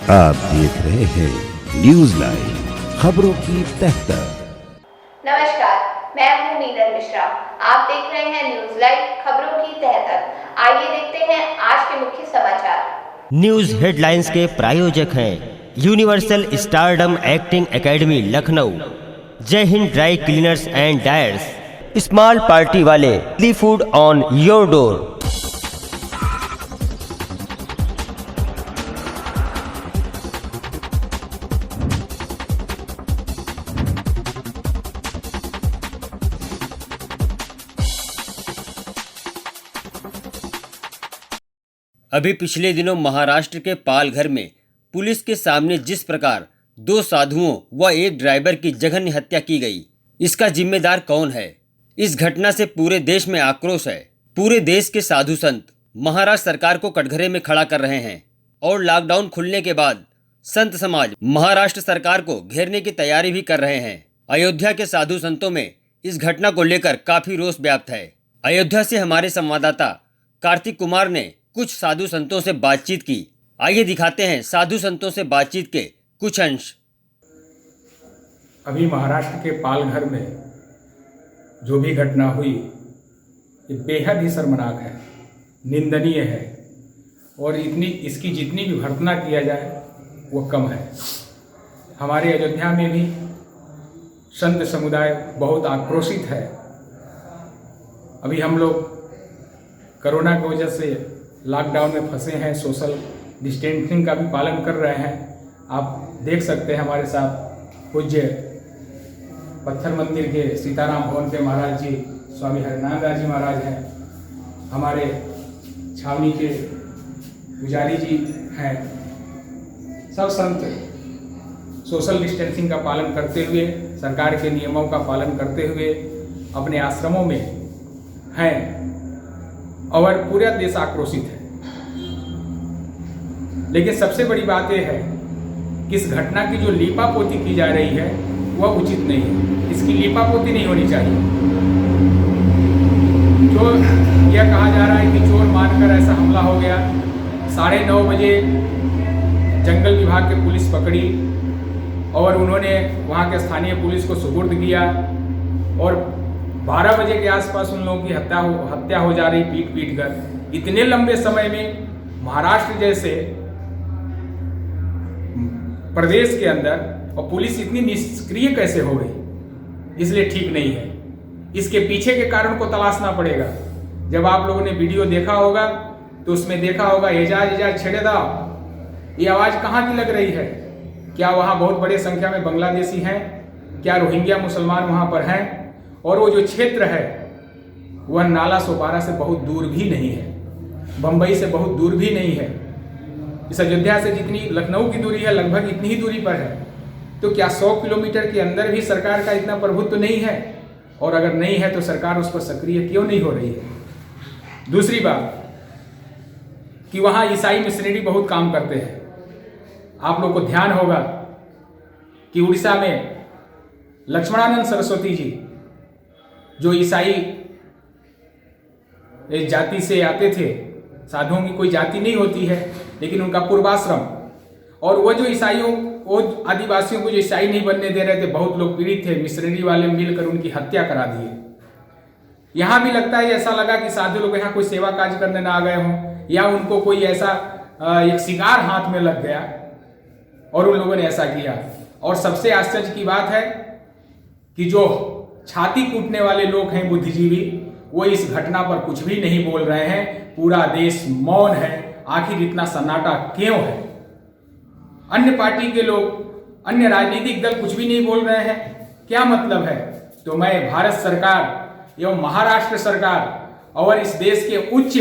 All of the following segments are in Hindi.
आप देख रहे हैं न्यूज लाइव, खबरों की तह तक। नमस्कार, मैं हूं नीलम मिश्रा। आप देख रहे हैं न्यूज लाइव, खबरों की तह तक। आइए देखते हैं आज के मुख्य समाचार। न्यूज हेडलाइंस के प्रायोजक हैं universal stardom acting academy Lucknow, Jai Hind dry cleaners and dyers, small party वाले, the food on your door. अभी पिछले दिनों महाराष्ट्र के पालघर में पुलिस के सामने जिस प्रकार दो साधुओं व एक ड्राइवर की जघन्य हत्या की गई, इसका जिम्मेदार कौन है? इस घटना से पूरे देश में आक्रोश है। पूरे देश के साधु संत महाराष्ट्र सरकार को कटघरे में खड़ा कर रहे हैं और लॉकडाउन खुलने के बाद संत समाज महाराष्ट्र सरकार को घेरने की तैयारी भी कर रहे हैं। अयोध्या के साधु संतों में इस घटना को लेकर काफी रोष व्याप्त है। अयोध्या से हमारे संवाददाता कार्तिक कुमार ने कुछ साधु संतों से बातचीत की। आइए दिखाते हैं साधु संतों से बातचीत के कुछ अंश। अभी महाराष्ट्र के पालघर में जो भी घटना हुई, ये बेहद ही शर्मनाक है, निंदनीय है और इसकी जितनी भी भर्त्सना किया जाए वो कम है। हमारे अयोध्या में भी संत समुदाय बहुत आक्रोशित है। अभी हम लोग कोरोना की वजह से लॉकडाउन में फंसे हैं, सोशल डिस्टेंसिंग का भी पालन कर रहे हैं। आप देख सकते हैं हमारे साथ पूज्य पत्थर मंदिर के सीताराम भवन के महाराज जी स्वामी हरिनारायण दास जी महाराज हैं, हमारे छावनी के पुजारी जी हैं। सब संत सोशल डिस्टेंसिंग का पालन करते हुए, सरकार के नियमों का पालन करते हुए अपने आश्रमों में हैं और पूरा देश आक्रोशित है। लेकिन सबसे बड़ी बात यह है कि इस घटना की जो लीपापोती की जा रही है वह उचित नहीं है। इसकी लीपापोती नहीं होनी चाहिए। जो यह कहा जा रहा है कि चोर मारकर ऐसा हमला हो गया, 9:30 बजे जंगल विभाग की पुलिस पकड़ी और उन्होंने वहाँ के स्थानीय पुलिस को सुपुर्द किया और 12 बजे के आसपास उन लोगों की हत्या हो जा रही पीट कर। इतने लंबे समय में महाराष्ट्र जैसे प्रदेश के अंदर और पुलिस इतनी निष्क्रिय कैसे हो गई, इसलिए ठीक नहीं है। इसके पीछे के कारण को तलाशना पड़ेगा। जब आप लोगों ने वीडियो देखा होगा तो उसमें देखा होगा एजाज छेड़े दाओ, ये आवाज़ कहाँ की लग रही है? क्या वहाँ बहुत बड़े संख्या में बांग्लादेशी हैं? क्या रोहिंग्या मुसलमान वहाँ पर हैं? और वो जो क्षेत्र है वह नाला सोपारा से बहुत दूर भी नहीं है, बंबई से बहुत दूर भी नहीं है। इस अयोध्या से जितनी लखनऊ की दूरी है लगभग इतनी ही दूरी पर है। तो क्या 100 किलोमीटर के अंदर भी सरकार का इतना प्रभुत्व नहीं है? और अगर नहीं है तो सरकार उस पर सक्रिय क्यों नहीं हो रही है? दूसरी बात कि वहाँ ईसाई मिशनरी बहुत काम करते हैं। आप लोग को ध्यान होगा कि उड़ीसा में लक्ष्मणानंद सरस्वती जी जो ईसाई एक जाति से आते थे, साधुओं की कोई जाति नहीं होती है लेकिन उनका पूर्वाश्रम, और वो जो ईसाइयों वो आदिवासियों को जो ईसाई नहीं बनने दे रहे थे, बहुत लोग पीड़ित थे, मिशनरी वाले मिलकर उनकी हत्या करा दिए। यहाँ भी लगता है ऐसा लगा कि साधु लोग यहाँ कोई सेवा कार्य करने ना आ गए हों या उनको कोई ऐसा एक शिकार हाथ में लग गया और उन लोगों ने ऐसा किया। और सबसे आश्चर्य की बात है कि जो छाती कूटने वाले लोग हैं बुद्धिजीवी, वो इस घटना पर कुछ भी नहीं बोल रहे हैं। पूरा देश मौन है। आखिर इतना सन्नाटा क्यों है? अन्य पार्टी के लोग, अन्य राजनीतिक दल कुछ भी नहीं बोल रहे हैं, क्या मतलब है? तो मैं भारत सरकार एवं महाराष्ट्र सरकार और इस देश के उच्च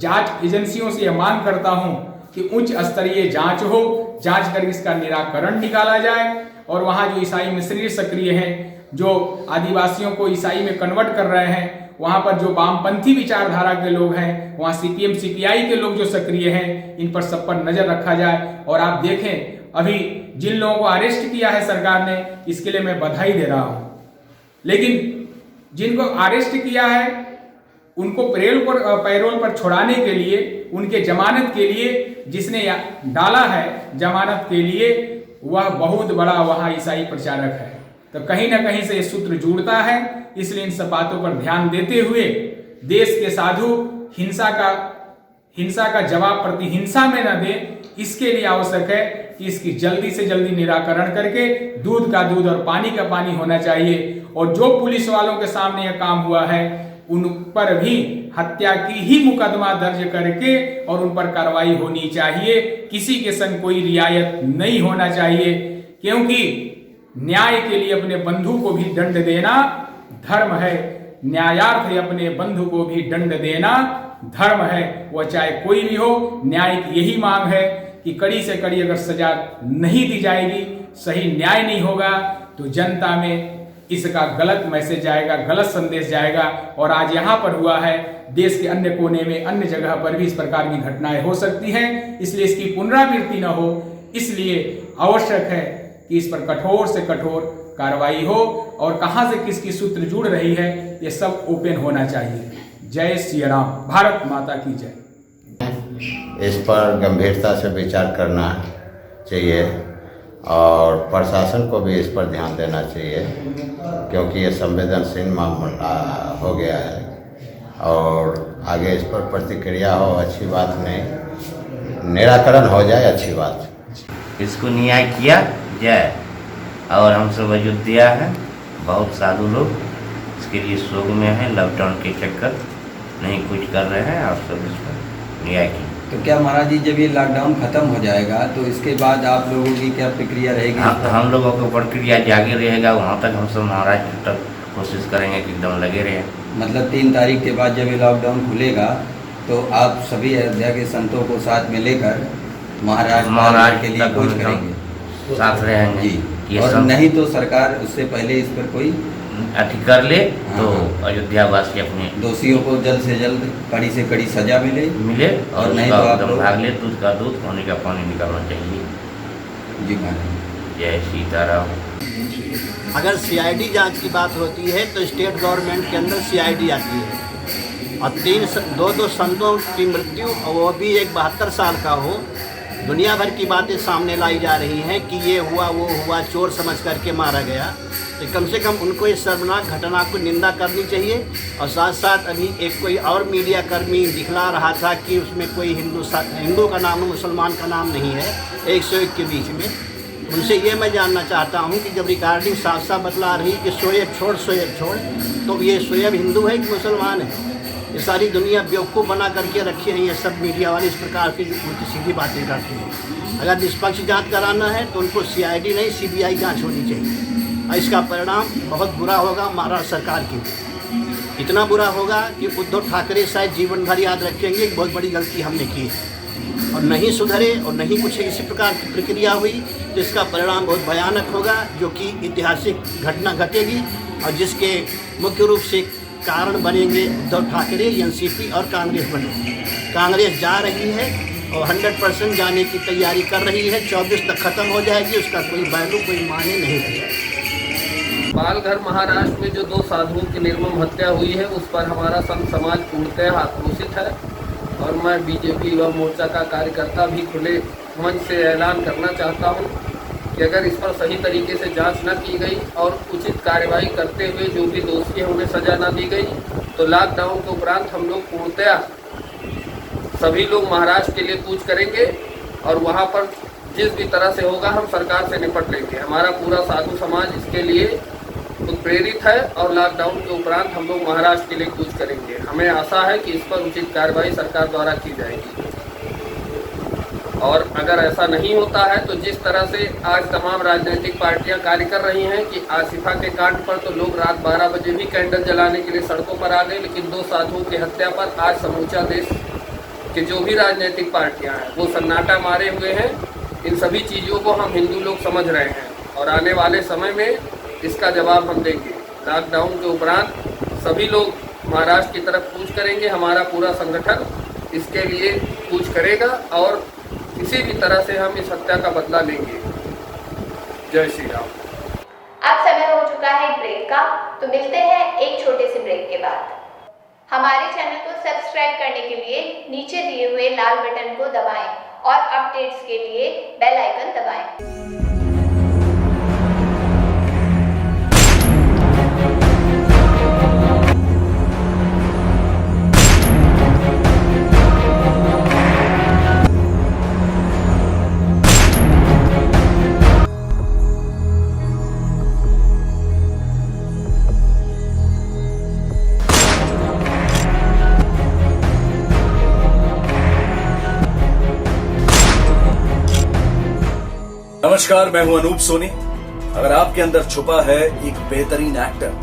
जांच एजेंसियों से यह मांग करता हूं कि उच्च स्तरीय जांच हो, जांच कर इसका निराकरण निकाला जाए। और वहां जो ईसाई मिशनरी सक्रिय हैं, जो आदिवासियों को ईसाई में कन्वर्ट कर रहे हैं, वहाँ पर जो वामपंथी विचारधारा के लोग हैं, वहाँ सीपीएम सीपीआई के लोग जो सक्रिय हैं, इन पर सब पर नजर रखा जाए। और आप देखें अभी जिन लोगों को अरेस्ट किया है सरकार ने, इसके लिए मैं बधाई दे रहा हूँ। लेकिन जिनको अरेस्ट किया है उनको पैरोल पर छुड़ाने के लिए, उनके जमानत के लिए जिसने डाला है जमानत के लिए, वह बहुत बड़ा वहाँ ईसाई प्रचारक है। तो कहीं ना कहीं से ये सूत्र जुड़ता है। इसलिए इन सब बातों पर ध्यान देते हुए देश के साधु हिंसा का जवाब प्रतिहिंसा में न दें, इसके लिए आवश्यक है कि इसकी जल्दी से जल्दी निराकरण करके दूध का दूध और पानी का पानी होना चाहिए। और जो पुलिस वालों के सामने यह काम हुआ है उन पर भी हत्या की ही मुकदमा दर्ज करके और उन पर कार्रवाई होनी चाहिए। किसी के संग कोई रियायत नहीं होना चाहिए, क्योंकि न्याय के लिए अपने बंधु को भी दंड देना धर्म है। न्यायार्थ अपने बंधु को भी दंड देना धर्म है, वह चाहे कोई भी हो। न्याय की यही मांग है कि कड़ी से कड़ी अगर सजा नहीं दी जाएगी, सही न्याय नहीं होगा, तो जनता में इसका गलत मैसेज जाएगा, गलत संदेश जाएगा। और आज यहाँ पर हुआ है, देश के अन्य कोने में, अन्य जगह पर भी इस प्रकार की घटनाएं हो सकती हैं। इसलिए इसकी पुनरावृत्ति न हो, इसलिए आवश्यक है कि इस पर कठोर से कठोर कार्रवाई हो। और कहां से किसकी सूत्र जुड़ रही है, ये सब ओपन होना चाहिए। जय श्री राम, भारत माता की जय। इस पर गंभीरता से विचार करना चाहिए और प्रशासन को भी इस पर ध्यान देना चाहिए, क्योंकि ये संवेदनशील मामला हो गया है। और आगे इस पर प्रतिक्रिया हो अच्छी बात नहीं, निराकरण हो जाए अच्छी बात। इसको न्याय किया जाए। और हम सब अयोध्या है, बहुत साधु लोग इसके लिए शोक में हैं, लॉकडाउन के चक्कर नहीं कुछ कर रहे हैं और सब इस पर न्याय की। तो क्या महाराज जी, जब ये लॉकडाउन खत्म हो जाएगा तो इसके बाद आप लोगों की क्या प्रक्रिया रहेगी? हम लोगों को प्रक्रिया जारी रहेगा, वहाँ तक हम सब महाराष्ट्र तक कोशिश करेंगे कि एकदम लगे रहे। मतलब 3 तारीख के बाद जब ये लॉकडाउन खुलेगा तो आप सभी अयोध्या के संतों को साथ में लेकर महाराष्ट्र के लिए खोज करेंगे, साथ रहेंगे जी। और नहीं तो सरकार उससे पहले इस पर कोई अति कर ले तो अयोध्या वासी अपने दोषियों को जल्द से जल्द कड़ी से कड़ी सजा मिले और नहीं तो आप भाग ले, दूध का दूध, पानी का पानी निकालना चाहिए। जी जय सीताराम। अगर सीआईडी जांच की बात होती है तो स्टेट गवर्नमेंट के अंदर सीआईडी आती है। और दो संतों की मृत्यु, और वो भी एक 72 साल का हो, दुनिया भर की बातें सामने लाई जा रही हैं कि ये हुआ वो हुआ, चोर समझ करके मारा गया। तो कम से कम उनको इस शर्मनाक घटना को निंदा करनी चाहिए। और साथ साथ अभी एक कोई और मीडिया कर्मी दिखला रहा था कि उसमें कोई हिंदू का नाम मुसलमान का नाम नहीं है, 101 के बीच में। उनसे ये मैं जानना चाहता हूँ कि जब रिकॉर्डिंग साफ साफ बतला रही कि शोएब छोड़, तो ये शोएब हिंदू है कि मुसलमान है? ये सारी दुनिया बेवकूफ़ बना करके रखी है ये सब मीडिया वाले, इस प्रकार की उल्टी सीधी बातें करते हैं। अगर निष्पक्ष जांच कराना है तो उनको सीआईडी नहीं सीबीआई जांच होनी चाहिए। और इसका परिणाम बहुत बुरा होगा महाराष्ट्र सरकार की। इतना बुरा होगा कि उद्धव ठाकरे शायद जीवन भर याद रखेंगे कि बहुत बड़ी गलती हमने की है, और नहीं सुधरे और नहीं कुछ इसी प्रकार की प्रक्रिया हुई तो इसका परिणाम बहुत भयानक होगा, जो कि ऐतिहासिक घटना घटेगी और जिसके मुख्य रूप से कारण बनेंगे उद्धव ठाकरे, एनसीपी और कांग्रेस बनेगी। कांग्रेस जा रही है और 100% जाने की तैयारी कर रही है। 24 तक खत्म हो जाएगी, उसका कोई वैल्यू, कोई मायने नहीं रहेगा। पालघर महाराष्ट्र में जो 2 साधुओं की निर्मम हत्या हुई है उस पर हमारा संत समाज पूर्णतः आक्रोशित है। और मैं बीजेपी युवा मोर्चा का कार्यकर्ता भी खुले मंच से ऐलान करना चाहता हूँ कि अगर इस पर सही तरीके से जांच न की गई और उचित कार्रवाई करते हुए जो भी दोषी हैं उन्हें सजा न दी गई तो लॉकडाउन के उपरांत हम लोग पूर्णतया सभी लोग महाराष्ट्र के लिए कूच करेंगे और वहाँ पर जिस भी तरह से होगा हम सरकार से निपट लेंगे। हमारा पूरा साधु समाज इसके लिए उत्प्रेरित है और लॉकडाउन के उपरांत हम लोग महाराष्ट्र के लिए कूच करेंगे। हमें आशा है कि इस पर उचित कार्रवाई सरकार द्वारा की जाएगी। और अगर ऐसा नहीं होता है तो जिस तरह से आज तमाम राजनीतिक पार्टियां कार्य कर रही हैं कि आसिफा के कांड पर तो लोग रात 12 बजे भी कैंडल जलाने के लिए सड़कों पर आ गए, लेकिन 2 साधुओं की हत्या पर आज समूचा देश के जो भी राजनीतिक पार्टियां हैं वो सन्नाटा मारे हुए हैं। इन सभी चीज़ों को हम हिंदू लोग समझ रहे हैं और आने वाले समय में इसका जवाब हम देंगे। लॉकडाउन के उपरांत सभी लोग महाराष्ट्र की तरफ कूच करेंगे। हमारा पूरा संगठन इसके लिए कूच करेगा और किसी भी तरह से हम इस हत्या का बदला लेंगे। जय श्री राम। अब समय हो चुका है ब्रेक का, तो मिलते हैं एक छोटे से ब्रेक के बाद। हमारे चैनल सब्सक्राइब करने के लिए नीचे दिए हुए लाल बटन को दबाएं और अपडेट्स के लिए बेल आइकन दबाएं। नमस्कार, मैं हूं अनूप सोनी। अगर आपके अंदर छुपा है एक बेहतरीन एक्टर,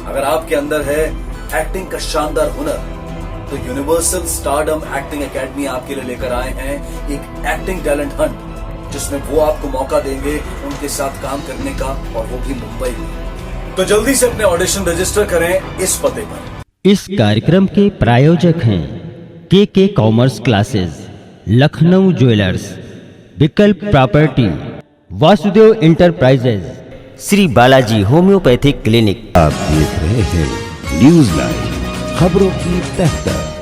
अगर आपके अंदर है एक्टिंग का शानदार हुनर, तो यूनिवर्सल स्टारडम एक्टिंग एकेडमी आपके लिए लेकर आए हैं एक एक्टिंग टैलेंट हंट, जिसमें वो आपको मौका देंगे उनके साथ काम करने का, और वो भी मुंबई में। तो जल्दी से अपने ऑडिशन रजिस्टर करें इस पते पर। इस कार्यक्रम के प्रायोजक हैं के कॉमर्स क्लासेस, लखनऊ ज्वेलर्स, विकल्प property, Vasudev enterprises, Shri Balaji homeopathic clinic. आप देख रहे हैं न्यूज लाइव, खबरों की तह तक।